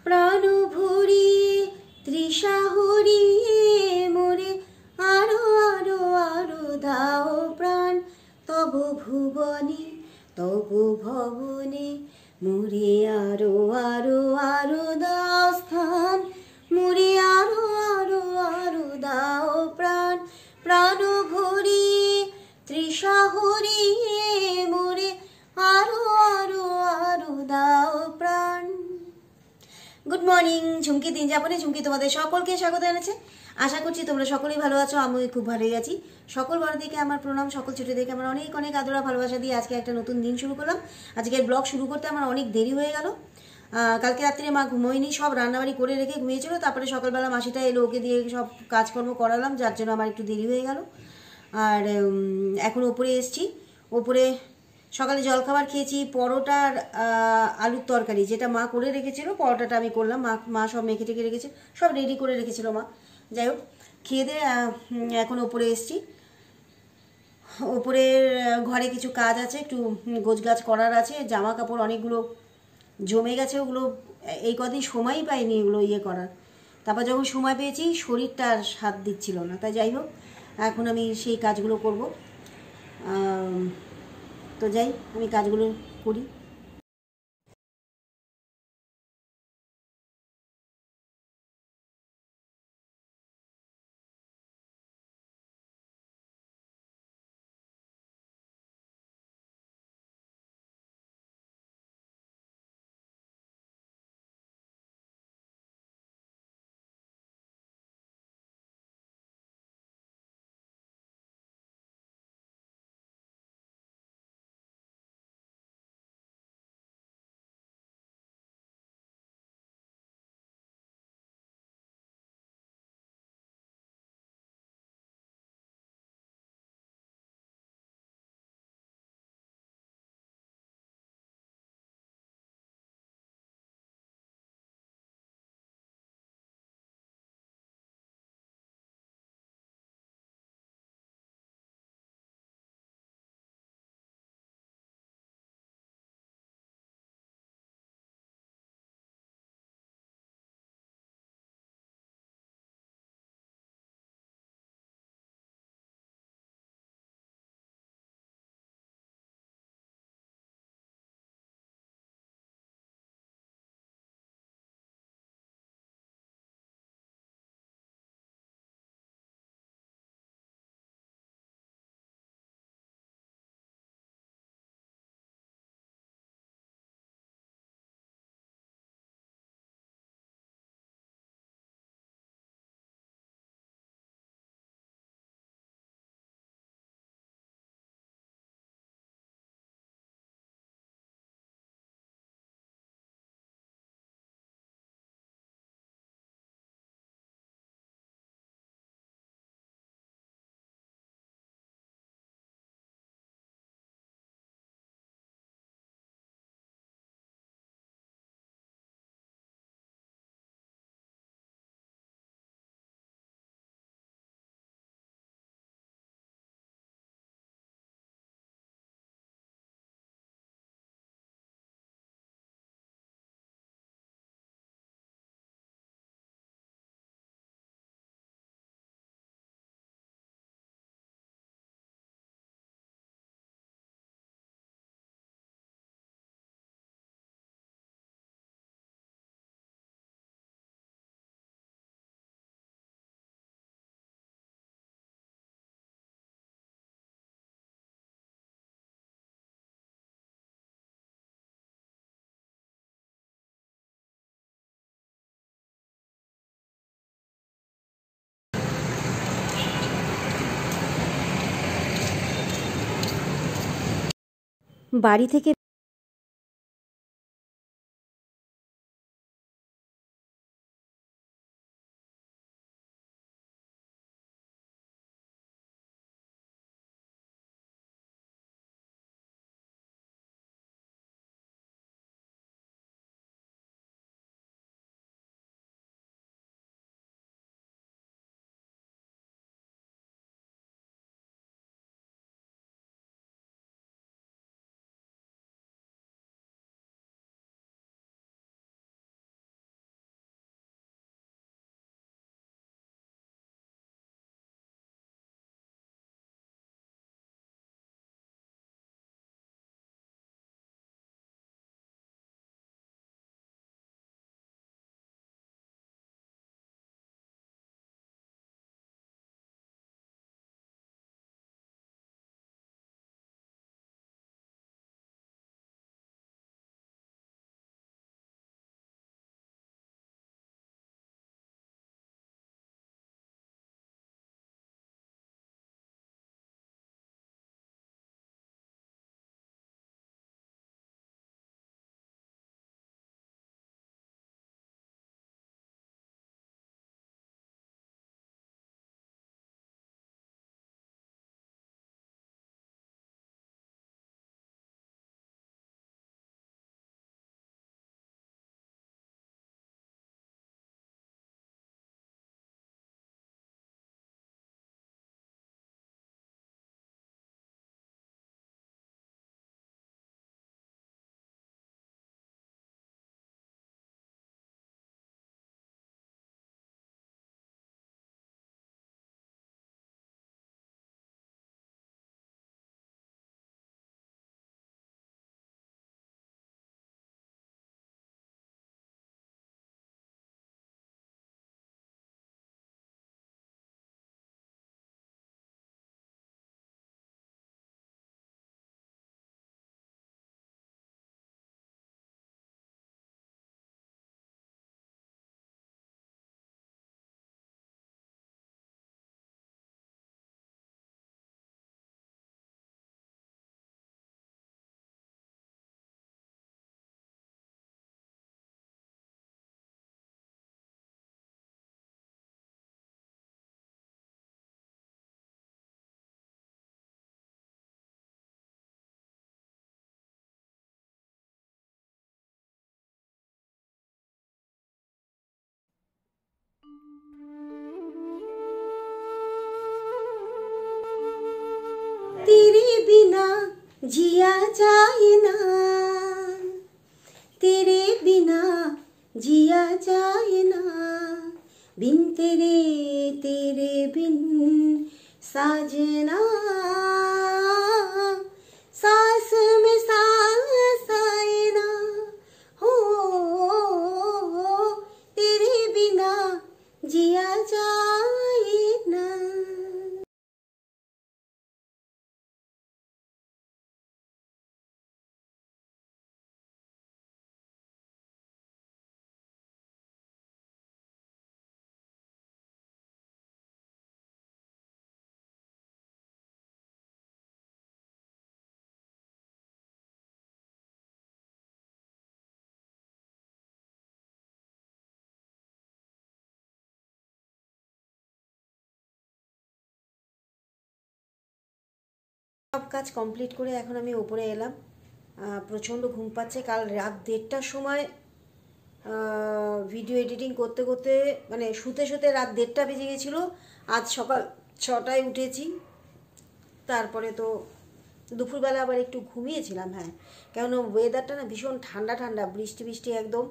প্রাণ ভরিয়ে তৃষা হরিয়ে মোরে আরো আরো আরো দাও প্রাণ তব ভুবনে তব ভবনে মোরে আরো আরো আরো দাও স্থান মোরে আরো আরো আরো দাও প্রাণ প্রাণ ভরিয়ে তৃষা হরিয়ে মোরে আরো আরো আরো দাও প্রাণ। গুড মর্নিং, ঝুমকি দিন যাপনে ঝুমকি তোমাদের সকলকে স্বাগত জানাচ্ছে। আশা করছি তোমরা সকলেই ভালো আছো, আমি খুব ভালোই আছি। সকল বড় দিকে আমার প্রণাম, সকল ছোট দিকে আমার অনেক অনেক আদরা ভালোবাসা দিয়ে আজকে একটা নতুন দিন শুরু করলাম। আজকের ব্লগ শুরু করতে আমার অনেক দেরি হয়ে গেল। কালকে রাত্রে মা ঘুমোয়নি, সব রান্নাবাড়ি করে রেখে ঘুমিয়েছিল। তারপরে সকালবেলা মাসিটা এলো, ওকে দিয়ে সব কাজকর্ম করালাম, যার জন্য আমার একটু দেরি হয়ে গেল। আর এখন ওপরে এসছি। ওপরে সকালে জলখাবার খেয়েছি, পরোটার আলুর তরকারি, যেটা মা করে রেখেছিল। পরোটাটা আমি করলাম, মা সব মেখে টেকে রেখেছে, সব রেডি করে রেখেছিল মা। যাই হোক, খেয়ে দিয়ে এখন ওপরে এসছি। ওপরের ঘরে কিছু কাজ আছে, একটু গোছগাছ করার আছে। জামা কাপড় অনেকগুলো জমে গেছে, ওগুলো এই কদিন সময়ই পাইনি এগুলো ইয়ে করার। তারপর যখন সময় পেয়েছি শরীরটা আর সাথ দিচ্ছিল না, তাই যাই হোক এখন আমি সেই কাজগুলো করব। তো যাই, আমি কাজগুলো করি। বাড়ি থেকে जिया जाए ना, तेरे बिना जिया जाए ना, बिन तेरे बिन साजना, सांस में सांस आए ना, हो तेरे बिना जिया जाए ना। সব কাজ কমপ্লিট করে এখন আমি উপরে এলাম। প্রচণ্ড ঘুম পাচ্ছে। কাল রাত 1:30টার সময় ভিডিও এডিটিং করতে করতে মানে শুতে শুতে রাত 1:30 বেজে গেছিলো। আজ সকাল 6টায় উঠেছি। তারপরে তো দুপুরবেলা আবার একটু ঘুমিয়েছিলাম। হ্যাঁ, কেন ওয়েদারটা না ভীষণ ঠান্ডা ঠান্ডা, বৃষ্টি বৃষ্টি একদম।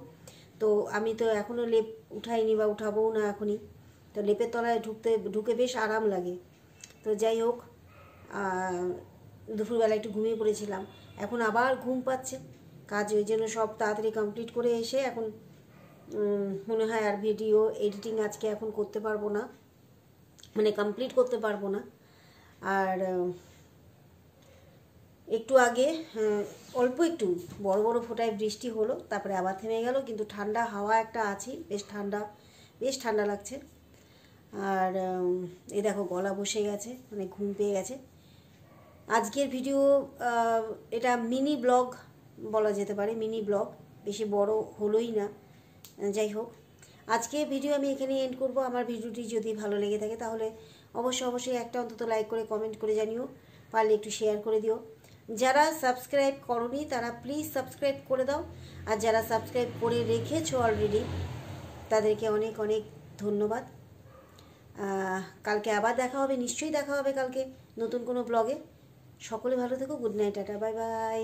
তো আমি তো এখনও লেপ উঠাইনি বা উঠাবও না এখনই। তো লেপের তলায় ঢুকে বেশ আরাম লাগে। তো যাই হোক, দুপুরবেলা একটু ঘুমিয়ে পড়েছিলাম, এখন আবার ঘুম পাচ্ছে। কাজ ওই জন্য সব তাড়াতাড়ি কমপ্লিট করে এসে এখন মনে হয় আর ভিডিও এডিটিং আজকে এখন করতে পারবো না, মানে কমপ্লিট করতে পারবো না। আর একটু আগে অল্প একটু বড় বড় ফোঁটায় বৃষ্টি হলো, তারপরে আবার থেমে গেল, কিন্তু ঠান্ডা হাওয়া একটা আছে, বেশ ঠান্ডা লাগছে। আর এই দেখো গলা বসে গেছে, মানে ঘুম পেয়ে গেছে। আজকের ভিডিও এটা মিনি ব্লগ বলা যেতে পারে, মিনি ব্লগ, বেশি বড় হলোই না। যাই হোক, আজকে ভিডিও আমি এখানে এন্ড করব। আমার ভিডিওটি যদি ভালো লেগে থাকে তাহলে অবশ্যই একটা অন্তত লাইক করে কমেন্ট করে জানিও, পারলে একটু শেয়ার করে দিও। যারা সাবস্ক্রাইব করোনি তারা প্লিজ সাবস্ক্রাইব করে দাও, আর যারা সাবস্ক্রাইব করে রেখেছো অলরেডি তাদেরকে অনেক অনেক ধন্যবাদ। কালকে আবার দেখা হবে, নিশ্চয়ই দেখা হবে কালকে নতুন কোনো ব্লগে। সকলে ভালো থেকো, good night, tata, bye bye.